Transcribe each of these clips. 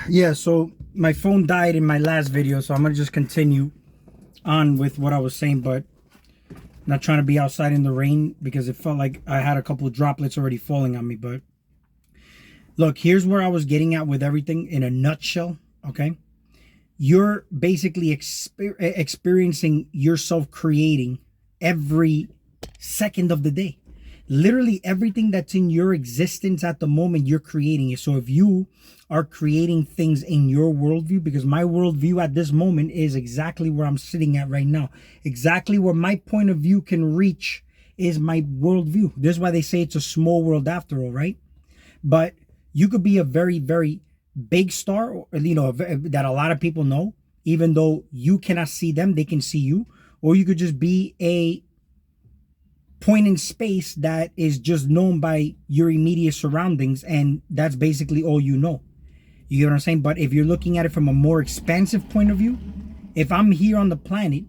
Yeah, so my phone died in my last video, so I'm gonna just continue on with what I was saying, but not trying to be outside in the rain because it felt like I had a couple of droplets already falling on me. But look, here's where I was getting at with everything in a nutshell. Okay, you're basically experiencing yourself creating every second of the day. Literally everything that's in your existence at the moment, you're creating it. So if you are creating things in your worldview, because my worldview at this moment is exactly where I'm sitting at right now, exactly where my point of view can reach is my worldview. This is why they say it's a small world after all, right? But you could be a very, very big star, that a lot of people know, even though you cannot see them, they can see you. Or you could just be a point in space that is just known by your immediate surroundings, and that's basically all you know. You get what I'm saying? But if you're looking at it from a more expansive point of view, if I'm here on the planet,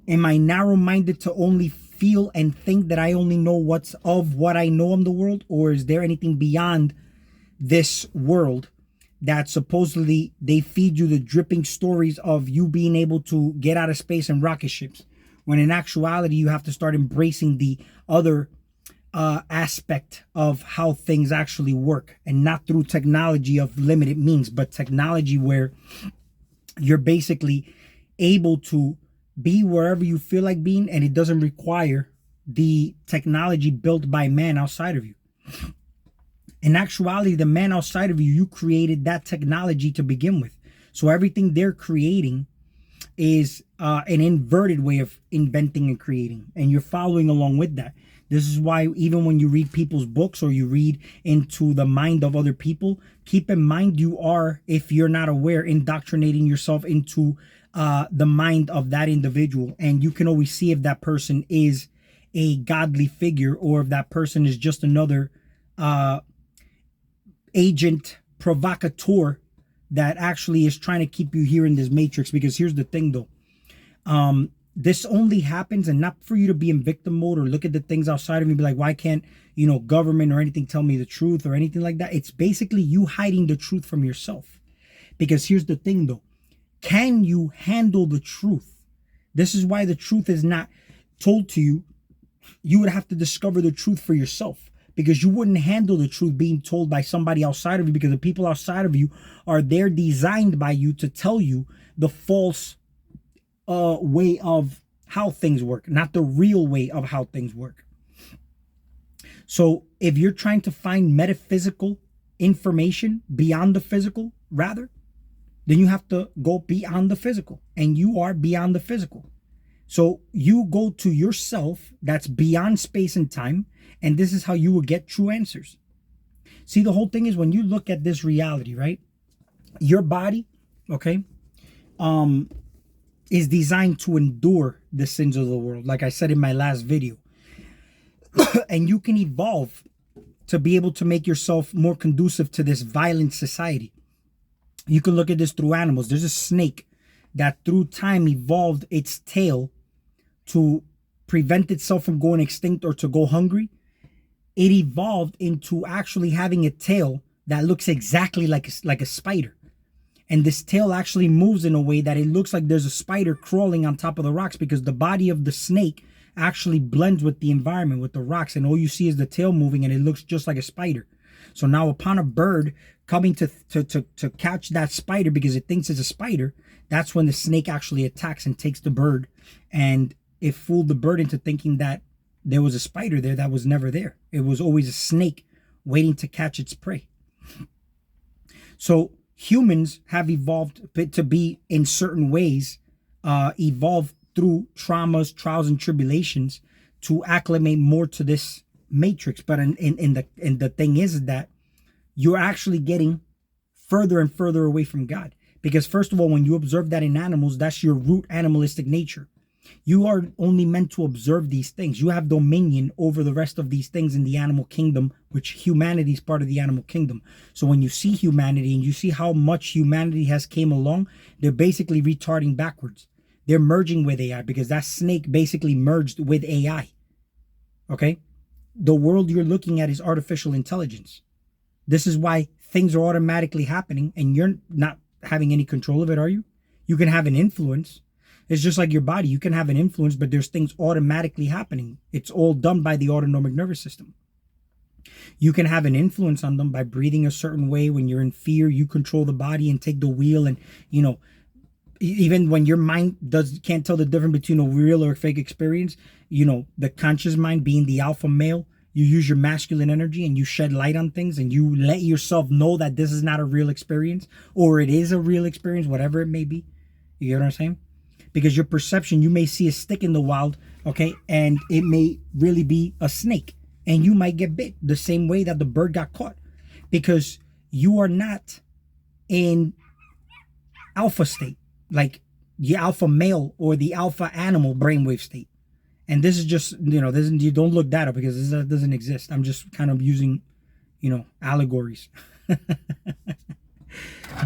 am I narrow-minded to only feel and think that I only know what's of what I know of the world? Or is there anything beyond this world that supposedly they feed you the dripping stories of you being able to get out of space in rocket ships, when in actuality you have to start embracing the other aspect of how things actually work, and not through technology of limited means, but technology where you're basically able to be wherever you feel like being, and it doesn't require the technology built by man outside of you. In actuality, the man outside of you, you created that technology to begin with. So everything they're creating is an inverted way of inventing and creating, and you're following along with that. This is why even when you read people's books or you read into the mind of other people, keep in mind you are, if you're not aware, indoctrinating yourself into the mind of that individual. And you can always see if that person is a godly figure or if that person is just another agent provocateur that actually is trying to keep you here in this matrix. Because here's the thing though, this only happens, and not for you to be in victim mode or look at the things outside of me and be like, why can't government or anything tell me the truth or anything like that. It's basically you hiding the truth from yourself. Because here's the thing though, can you handle the truth? This is why the truth is not told to you. You would have to discover the truth for yourself, because you wouldn't handle the truth being told by somebody outside of you, because the people outside of you are there designed by you to tell you the false way of how things work, not the real way of how things work. So if you're trying to find metaphysical information beyond the physical, rather, then you have to go beyond the physical, and you are beyond the physical. So you go to yourself that's beyond space and time, and this is how you will get true answers. See, the whole thing is when you look at this reality, right? Your body, okay, is designed to endure the sins of the world, like I said in my last video. And you can evolve to be able to make yourself more conducive to this violent society. You can look at this through animals. There's a snake that through time evolved its tail to prevent itself from going extinct or to go hungry. It evolved into actually having a tail that looks exactly like a spider. And this tail actually moves in a way that it looks like there's a spider crawling on top of the rocks, because the body of the snake actually blends with the environment, with the rocks, and all you see is the tail moving, and it looks just like a spider. So now upon a bird coming to catch that spider because it thinks it's a spider, that's when the snake actually attacks and takes the bird, and it fooled the bird into thinking that there was a spider there that was never there. It was always a snake waiting to catch its prey. So humans have evolved to be, in certain ways, evolved through traumas, trials, and tribulations to acclimate more to this matrix. But in the thing is that you're actually getting further and further away from God. Because first of all, when you observe that in animals, that's your root animalistic nature. You are only meant to observe these things. You have dominion over the rest of these things in the animal kingdom, which humanity is part of the animal kingdom. So when you see humanity and you see how much humanity has came along, they're basically retarding backwards. They're merging with AI, because that snake basically merged with AI. Okay? The world you're looking at is artificial intelligence. This is why things are automatically happening and you're not having any control of it, are you? You can have an influence. It's just like your body. You can have an influence, but there's things automatically happening. It's all done by the autonomic nervous system. You can have an influence on them by breathing a certain way. When you're in fear, you control the body and take the wheel. And, you know, even when your mind can't tell the difference between a real or a fake experience, you know, the conscious mind being the alpha male, you use your masculine energy and you shed light on things and you let yourself know that this is not a real experience or it is a real experience, whatever it may be. You get what I'm saying? Because your perception, you may see a stick in the wild, okay, and it may really be a snake and you might get bit the same way that the bird got caught because you are not in alpha state, like the alpha male or the alpha animal brainwave state. And this is just, you know, this, you don't look that up because this doesn't exist. I'm just kind of using, you know, allegories.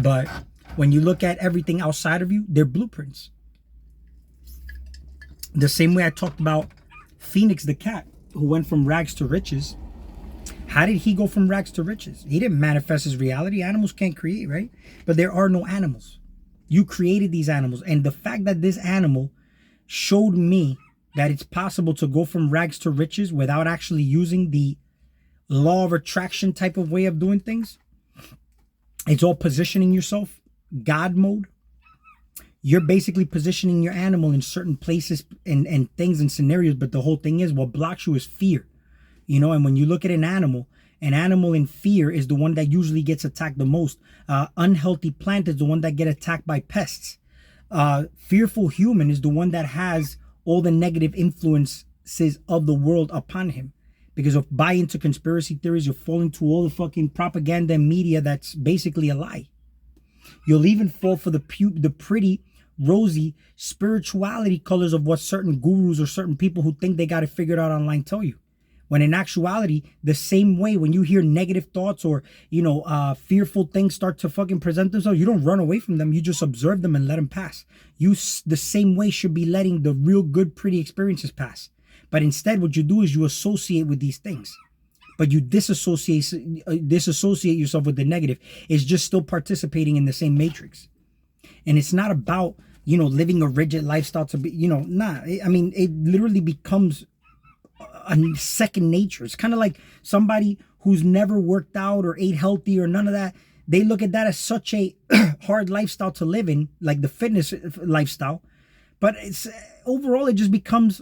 But when you look at everything outside of you, they're blueprints. The same way I talked about Phoenix the cat who went from rags to riches. How did he go from rags to riches? He didn't manifest his reality. Animals can't create, right? But there are no animals. You created these animals. And the fact that this animal showed me that it's possible to go from rags to riches without actually using the law of attraction type of way of doing things. It's all positioning yourself, God mode. You're basically positioning your animal in certain places and things and scenarios. But the whole thing is what blocks you is fear. You know, and when you look at an animal in fear is the one that usually gets attacked the most. Unhealthy plant is the one that get attacked by pests. Fearful human is the one that has all the negative influences of the world upon him. Because if buy into conspiracy theories, you'll fall into all the fucking propaganda and media that's basically a lie. You'll even fall for the pretty, rosy spirituality colors of what certain gurus or certain people who think they got it figured out online tell you. When in actuality, the same way when you hear negative thoughts or, you know, fearful things start to fucking present themselves, you don't run away from them. You just observe them and let them pass. You the same way should be letting the real good, pretty experiences pass. But instead, what you do is you associate with these things. But you disassociate yourself with the negative. It's just still participating in the same matrix. And it's not about, you know, living a rigid lifestyle to be, you know, I mean, it literally becomes a second nature. It's kind of like somebody who's never worked out or ate healthy or none of that. They look at that as such a hard lifestyle to live in, like the fitness lifestyle. But it's overall, it just becomes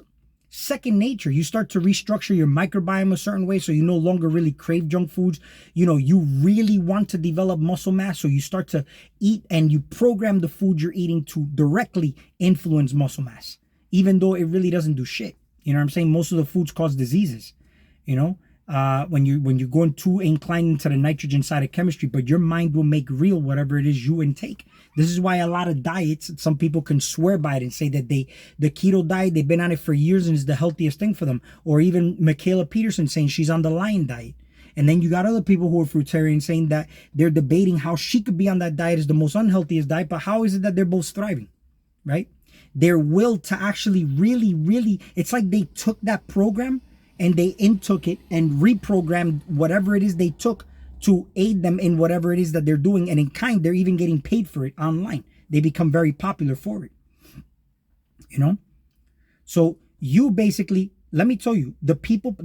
second nature. You start to restructure your microbiome a certain way so you no longer really crave junk foods. You know, you really want to develop muscle mass, so you start to eat and you program the food you're eating to directly influence muscle mass, even though it really doesn't do shit. You know what I'm saying? Most of the foods cause diseases, you know, when you're going too inclined into the nitrogen side of chemistry, but your mind will make real whatever it is you intake. This is why a lot of diets, some people can swear by it and say that the keto diet, they've been on it for years and is the healthiest thing for them. Or even Michaela Peterson saying she's on the lion diet. And then you got other people who are fruitarian saying that they're debating how she could be on that diet is the most unhealthiest diet, but how is it that they're both thriving, right? Their will to actually really, it's like they took that program and they intook it and reprogrammed whatever it is they took to aid them in whatever it is that they're doing. And in kind, they're even getting paid for it online. They become very popular for it, you know? So you basically, let me tell you, the people,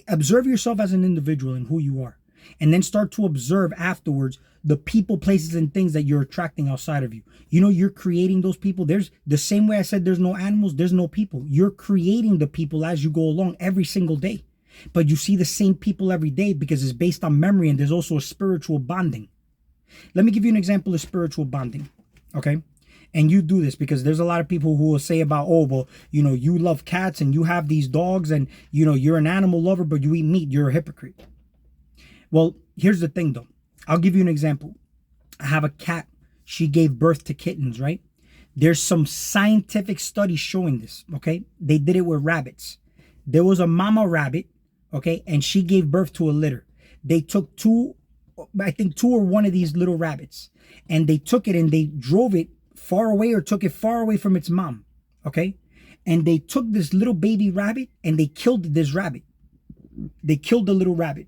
observe yourself as an individual and who you are. And then start to observe afterwards the people, places, and things that you're attracting outside of you. You know, you're creating those people. There's the same way I said there's no animals, there's no people. You're creating the people as you go along every single day. But you see the same people every day because it's based on memory and there's also a spiritual bonding. Let me give you an example of spiritual bonding, okay? And you do this because there's a lot of people who will say about, oh, well, you know, you love cats and you have these dogs and, you know, you're an animal lover, but you eat meat. You're a hypocrite. Well, here's the thing, though. I'll give you an example. I have a cat. She gave birth to kittens, right? There's some scientific studies showing this, okay? They did it with rabbits. There was a mama rabbit, okay? And she gave birth to a litter. They took two or one of these little rabbits. And they took it and they drove it far away or took it far away from its mom, okay? And they took this little baby rabbit and they killed this rabbit. They killed the little rabbit.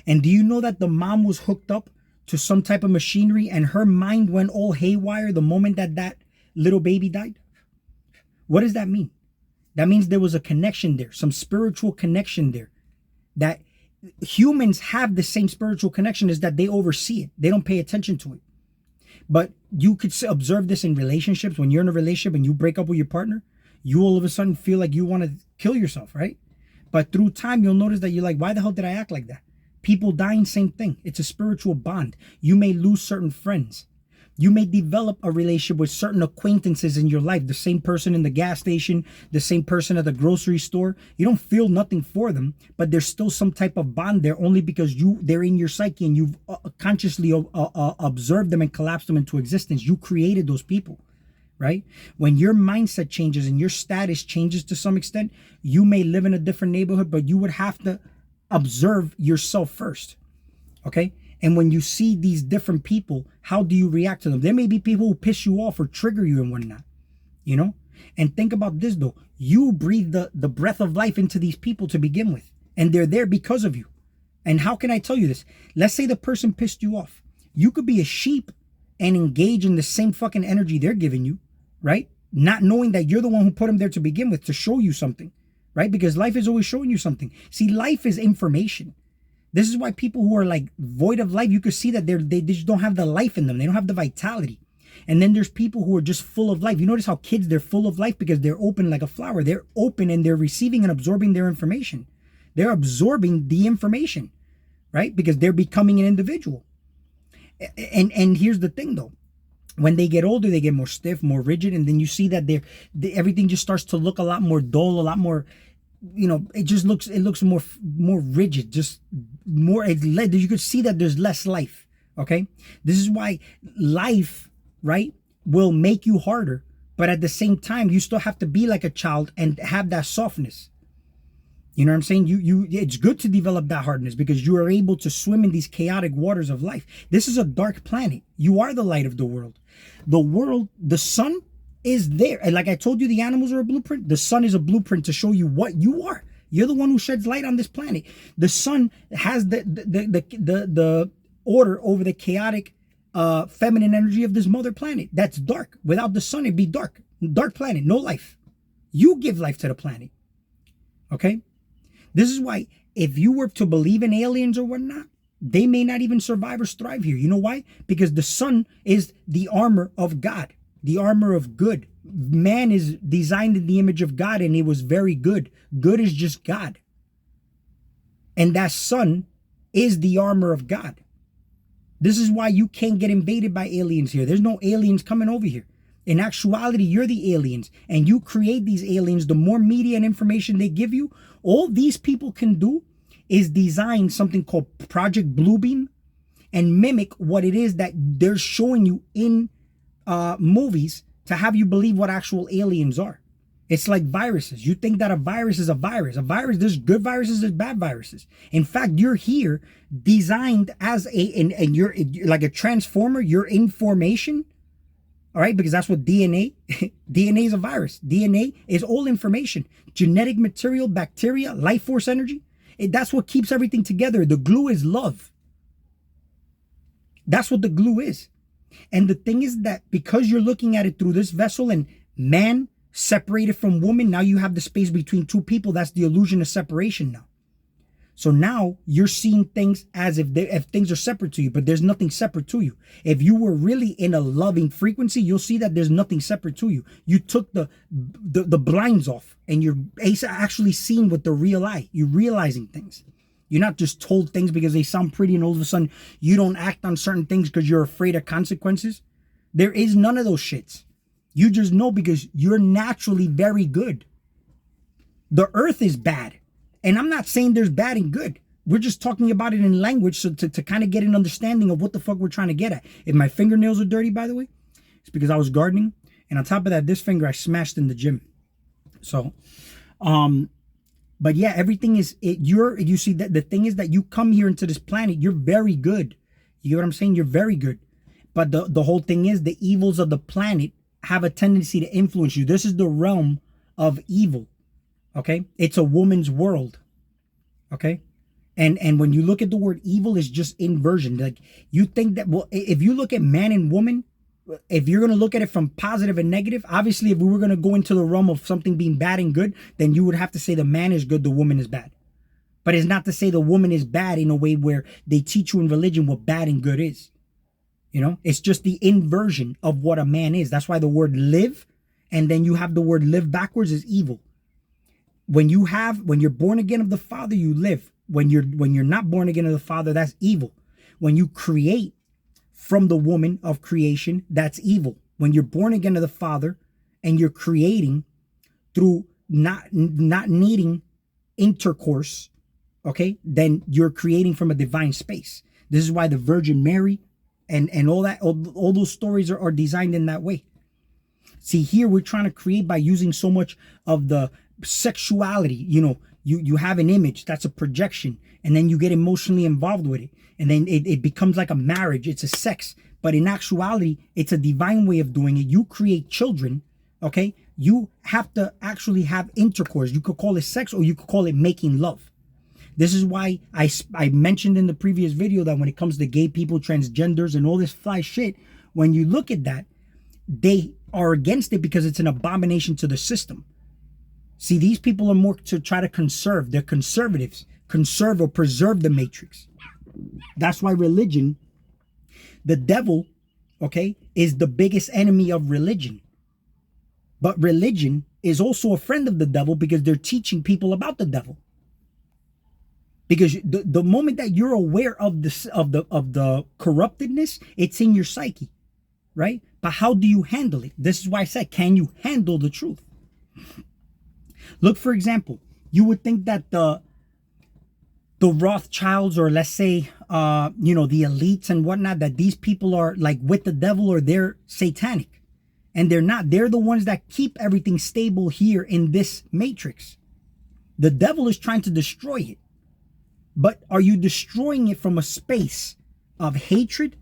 And do you know that the mom was hooked up to some type of machinery and her mind went all haywire the moment that that little baby died? What does that mean? That means there was a connection there, some spiritual connection there. That humans have the same spiritual connection, is that they oversee it. They don't pay attention to it. But you could observe this in relationships. When you're in a relationship and you break up with your partner, you all of a sudden feel like you want to kill yourself, right? But through time, you'll notice that you're like, why the hell did I act like that? People dying, same thing. It's a spiritual bond. You may lose certain friends. You may develop a relationship with certain acquaintances in your life. The same person in the gas station, the same person at the grocery store. You don't feel nothing for them, but there's still some type of bond there only because they're in your psyche and you've consciously observed them and collapsed them into existence. You created those people, right? When your mindset changes and your status changes to some extent, you may live in a different neighborhood, but you would have to observe yourself first, okay? And when you see these different people, how do you react to them? There may be people who piss you off or trigger you and whatnot, you know? And think about this though. You breathe the breath of life into these people to begin with. And they're there because of you. And how can I tell you this? Let's say the person pissed you off. You could be a sheep and engage in the same fucking energy they're giving you, right? Not knowing that you're the one who put them there to begin with, to show you something, right? Because life is always showing you something. See, life is information. This is why people who are like void of life, you could see that they just don't have the life in them. They don't have the vitality. And then there's people who are just full of life. You notice how kids, they're full of life because they're open like a flower. They're open and they're receiving and absorbing their information. They're absorbing the information, right? Because they're becoming an individual. And here's the thing though. When they get older, they get more stiff, more rigid. And then you see that everything just starts to look a lot more dull, a lot more, you know, it looks more rigid, just more, you could see that there's less life, okay? This is why life, right, will make you harder, but at the same time, you still have to be like a child and have that softness. You know what I'm saying? It's good to develop that hardness because you are able to swim in these chaotic waters of life. This is a dark planet. You are the light of the world. The sun is there. And like I told you, the animals are a blueprint. The sun is a blueprint to show you what you are. You're the one who sheds light on this planet. The sun has the order over the chaotic feminine energy of this mother planet. That's dark. Without the sun, it'd be dark. Dark planet, no life. You give life to the planet. Okay? This is why if you were to believe in aliens or whatnot, they may not even survive or thrive here. You know why? Because the sun is the armor of God. The armor of good. Man is designed in the image of God and it was very good. Good is just God. And that sun is the armor of God. This is why you can't get invaded by aliens here. There's no aliens coming over here. In actuality, you're the aliens and you create these aliens. The more media and information they give you, all these people can do is design something called Project Bluebeam and mimic what it is that they're showing you in movies to have you believe what actual aliens are. It's like viruses. You think that a virus is a virus. A virus, there's good viruses, there's bad viruses. In fact, you're here designed as and you're like a transformer. You're in formation. All right, because that's what DNA, DNA is a virus. DNA is all information, genetic material, bacteria, life force energy. That's what keeps everything together. The glue is love. That's what the glue is. And the thing is that because you're looking at it through this vessel and man separated from woman, now you have the space between two people. That's the illusion of separation now. So now you're seeing things as if things are separate to you, but there's nothing separate to you. If you were really in a loving frequency, you'll see that there's nothing separate to you. You took the blinds off and you're actually seeing with the real eye. You're realizing things. You're not just told things because they sound pretty and all of a sudden you don't act on certain things because you're afraid of consequences. There is none of those shits. You just know because you're naturally very good. The earth is bad. And I'm not saying there's bad and good. We're just talking about it in language so to kind of get an understanding of what the fuck we're trying to get at. If my fingernails are dirty, by the way, it's because I was gardening. And on top of that, this finger I smashed in the gym. So, but yeah, everything is, you see that the thing is that you come here into this planet, you're very good. You know what I'm saying? You're very good. But the whole thing is the evils of the planet have a tendency to influence you. This is the realm of evil. Okay, it's a woman's world. Okay, And when you look at the word evil, it's just inversion. Like, you think that, well, if you look at man and woman, if you're going to look at it from positive and negative, obviously if we were going to go into the realm of something being bad and good, then you would have to say the man is good, the woman is bad. But it's not to say the woman is bad in a way where they teach you in religion what bad and good is. You know, it's just the inversion of what a man is. That's why the word live, and then you have the word live backwards, is evil. When you're born again of the Father, you live. When you're not born again of the Father, that's evil. When you create from the woman of creation, that's evil. When you're born again of the Father and you're creating through not needing intercourse, okay, then you're creating from a divine space. This is why the Virgin Mary and all that, all those stories are designed in that way. See, here we're trying to create by using so much of the sexuality. You know, you have an image, that's a projection, and then you get emotionally involved with it, and then it becomes like a marriage. It's a sex, but in actuality, it's a divine way of doing it. You create children, okay? You have to actually have intercourse. You could call it sex, or you could call it making love. This is why I mentioned in the previous video that when it comes to gay people, transgenders, and all this fly shit, when you look at that, they are against it because it's an abomination to the system. See, these people are more to try to conserve. They're conservatives. Conserve or preserve the matrix. That's why religion, the devil, okay, is the biggest enemy of religion. But religion is also a friend of the devil because they're teaching people about the devil. Because the moment that you're aware of this, of the corruptedness, it's in your psyche, right? But how do you handle it? This is why I said, can you handle the truth? Look, for example, you would think that the Rothschilds, or let's say, you know, the elites and whatnot, that these people are like with the devil or they're satanic. And they're not. They're the ones that keep everything stable here in this matrix. The devil is trying to destroy it. But are you destroying it from a space of hatred?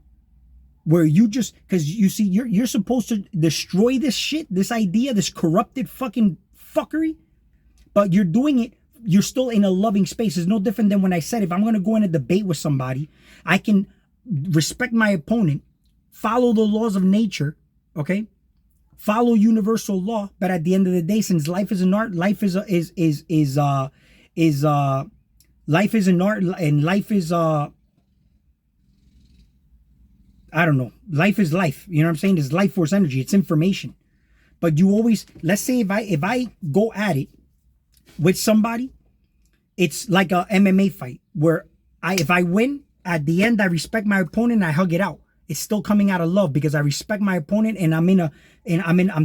Where you just, because you see, you're supposed to destroy this shit, this idea, this corrupted fucking fuckery. But you're doing it, you're still in a loving space. It's no different than when I said, if I'm going to go in a debate with somebody, I can respect my opponent, follow the laws of nature, okay? Follow universal law. But at the end of the day, since life is an art, life is life is an art, and life is I don't know. Life is life. You know what I'm saying? It's life force energy. It's information. But you always, let's say if I go at it with somebody, it's like a MMA fight where if I win, at the end I respect my opponent and I hug it out. It's still coming out of love because I respect my opponent and I'm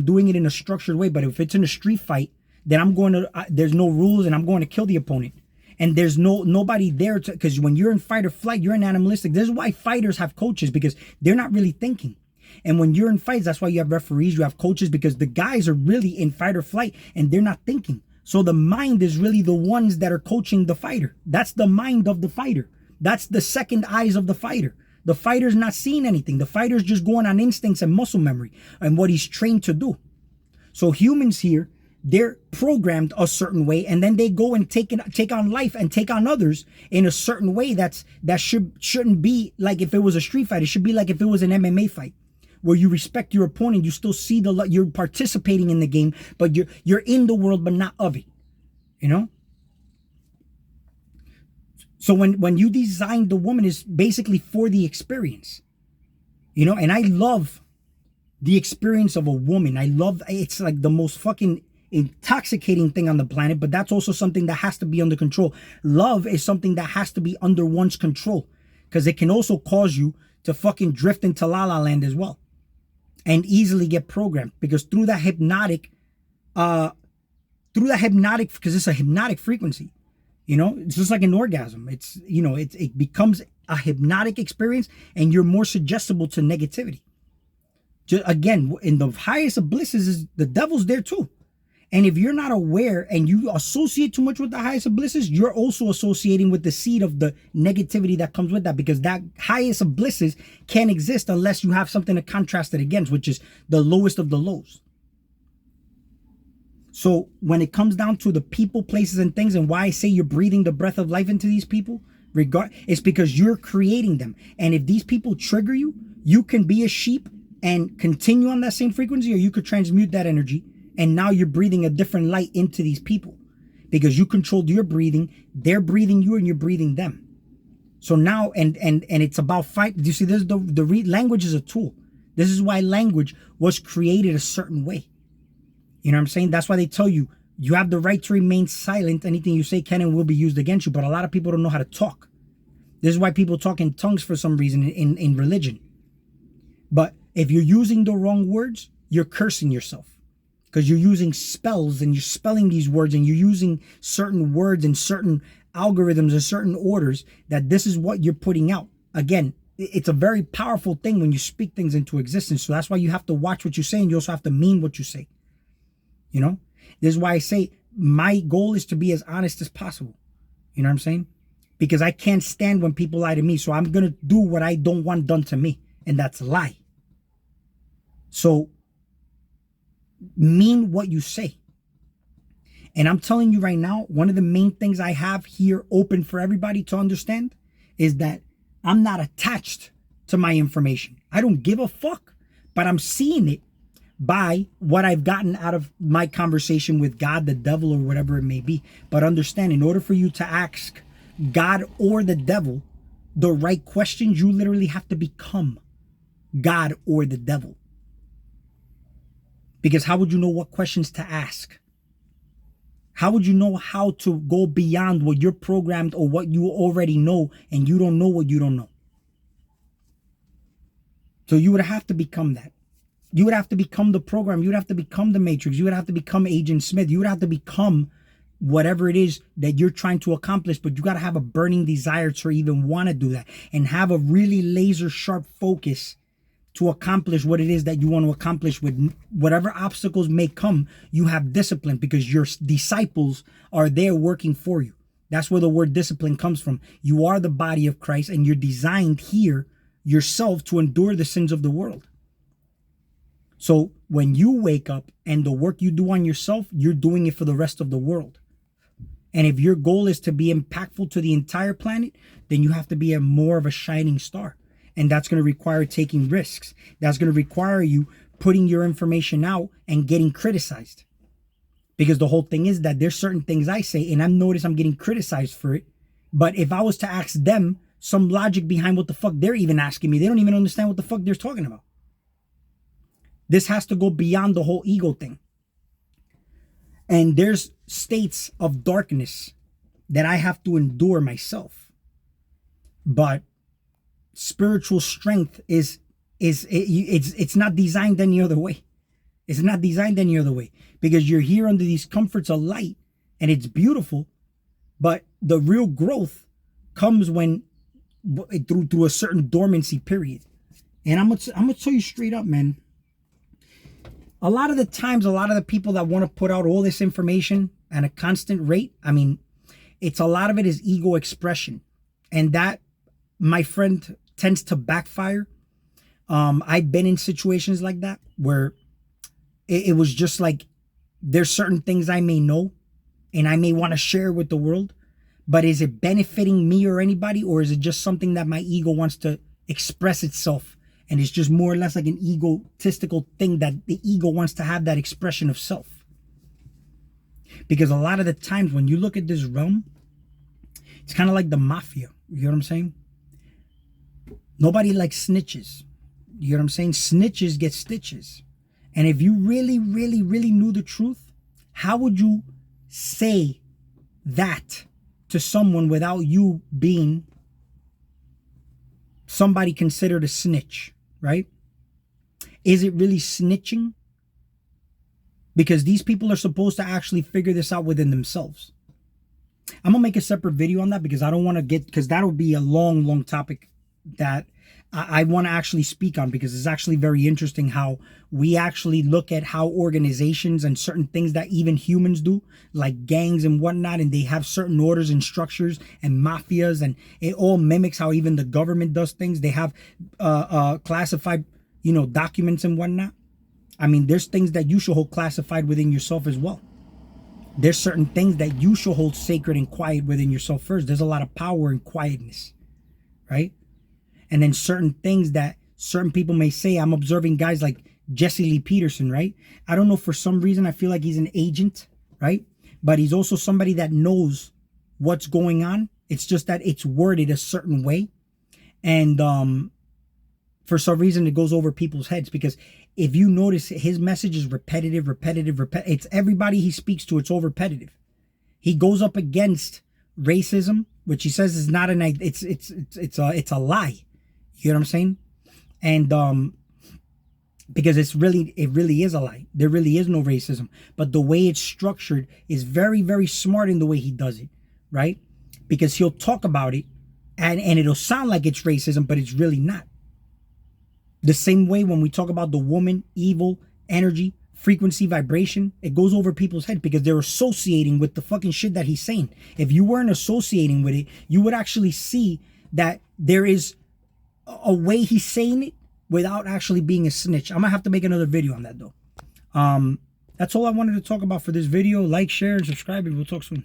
doing it in a structured way. But if it's in a street fight, then I'm going to there's no rules and I'm going to kill the opponent. And there's nobody there to, because when you're in fight or flight, you're in animalistic. This is why fighters have coaches, because they're not really thinking. And when you're in fights, that's why you have referees, you have coaches, because the guys are really in fight or flight and they're not thinking. So the mind is really the ones that are coaching the fighter. That's the mind of the fighter. That's the second eyes of the fighter. The fighter's not seeing anything. The fighter's just going on instincts and muscle memory and what he's trained to do. So humans here, they're programmed a certain way, and then they go and take on life and take on others in a certain way that shouldn't be like if it was a street fight. It should be like if it was an MMA fight, where you respect your opponent, you still see you're participating in the game, but you're in the world but not of it. You know. So when you design the woman, is basically for the experience, you know. And I love the experience of a woman. It's like the most fucking intoxicating thing on the planet, but that's also something that has to be under control. Love is something that has to be under one's control, because it can also cause you to fucking drift into la la land as well and easily get programmed, because through that hypnotic, because it's a hypnotic frequency, you know, it's just like an orgasm. It's, you know, it becomes a hypnotic experience and you're more suggestible to negativity. Just, again, in the highest of blisses, is the devil's there too. And if you're not aware and you associate too much with the highest of blisses, you're also associating with the seed of the negativity that comes with that, because that highest of blisses can't exist unless you have something to contrast it against, which is the lowest of the lows. So when it comes down to the people, places, and things, and why I say you're breathing the breath of life into these people, It's because you're creating them. And if these people trigger you, you can be a sheep and continue on that same frequency, or you could transmute that energy. And now you're breathing a different light into these people because you controlled your breathing. They're breathing you and you're breathing them. So now, and it's about fight. Do you see this? Language is a tool. This is why language was created a certain way. You know what I'm saying? That's why they tell you, you have the right to remain silent. Anything you say can and will be used against you. But a lot of people don't know how to talk. This is why people talk in tongues for some reason in religion. But if you're using the wrong words, you're cursing yourself. Because you're using spells and you're spelling these words and you're using certain words and certain algorithms and certain orders that this is what you're putting out. Again, it's a very powerful thing when you speak things into existence. So that's why you have to watch what you say and you also have to mean what you say. You know, this is why I say my goal is to be as honest as possible. You know what I'm saying? Because I can't stand when people lie to me. So I'm going to do what I don't want done to me. And that's lie. So mean what you say. And I'm telling you right now, one of the main things I have here open for everybody to understand is that I'm not attached to my information. I don't give a fuck, but I'm seeing it by what I've gotten out of my conversation with God, the devil, or whatever it may be. But understand, in order for you to ask God or the devil the right questions, you literally have to become God or the devil. Because how would you know what questions to ask? How would you know how to go beyond what you're programmed or what you already know and you don't know what you don't know? So you would have to become that. You would have to become the program. You would have to become the Matrix. You would have to become Agent Smith. You would have to become whatever it is that you're trying to accomplish, but you got to have a burning desire to even want to do that and have a really laser sharp focus to accomplish what it is that you want to accomplish. With whatever obstacles may come, you have discipline because your disciples are there working for you. That's where the word discipline comes from. You are the body of Christ and you're designed here yourself to endure the sins of the world. So when you wake up and the work you do on yourself, you're doing it for the rest of the world. And if your goal is to be impactful to the entire planet, then you have to be more of a shining star. And that's going to require taking risks. That's going to require you putting your information out and getting criticized. Because the whole thing is that there's certain things I say and I've noticed I'm getting criticized for it. But if I was to ask them some logic behind what the fuck they're even asking me, they don't even understand what the fuck they're talking about. This has to go beyond the whole ego thing. And there's states of darkness that I have to endure myself. But spiritual strength it's not designed any other way. It's not designed any other way because you're here under these comforts of light and it's beautiful, but the real growth comes when through a certain dormancy period. And I'm gonna tell you straight up, man. A lot of the times, a lot of the people that want to put out all this information at a constant rate, I mean, it's a lot of it is ego expression, and that, my friend, tends to backfire. I've been in situations like that where it was just like there's certain things I may know and I may want to share with the world, but is it benefiting me or anybody, or is it just something that my ego wants to express itself and it's just more or less like an egotistical thing that the ego wants to have that expression of self? Because a lot of the times when you look at this realm, it's kind of like the mafia. You know what I'm saying? Nobody likes snitches. You know what I'm saying? Snitches get stitches. And if you really, really, really knew the truth, how would you say that to someone without you being somebody considered a snitch, right? Is it really snitching? Because these people are supposed to actually figure this out within themselves. I'm going to make a separate video on that because I don't want to because that'll be a long, long topic that I want to actually speak on, because it's actually very interesting how we actually look at how organizations and certain things that even humans do, like gangs and whatnot, and they have certain orders and structures and mafias, and it all mimics how even the government does things. They have classified, documents and whatnot. I mean, there's things that you should hold classified within yourself as well. There's certain things that you should hold sacred and quiet within yourself first. There's a lot of power in quietness, right? And then certain things that certain people may say. I'm observing guys like Jesse Lee Peterson, right? I don't know, for some reason I feel like he's an agent, right? But he's also somebody that knows what's going on. It's just that it's worded a certain way. And for some reason it goes over people's heads, because if you notice, his message is repetitive. It's everybody he speaks to, it's all repetitive. He goes up against racism, which he says is not it's a lie. You know what I'm saying? And because it really is a lie. There really is no racism. But the way it's structured is very, very smart in the way he does it, right? Because he'll talk about it and it'll sound like it's racism, but it's really not. The same way when we talk about the woman, evil, energy, frequency, vibration, it goes over people's head because they're associating with the fucking shit that he's saying. If you weren't associating with it, you would actually see that there is a way he's saying it without actually being a snitch. I'm gonna have to make another video on that though. That's all I wanted to talk about for this video. Like, share, and subscribe, and we'll talk soon.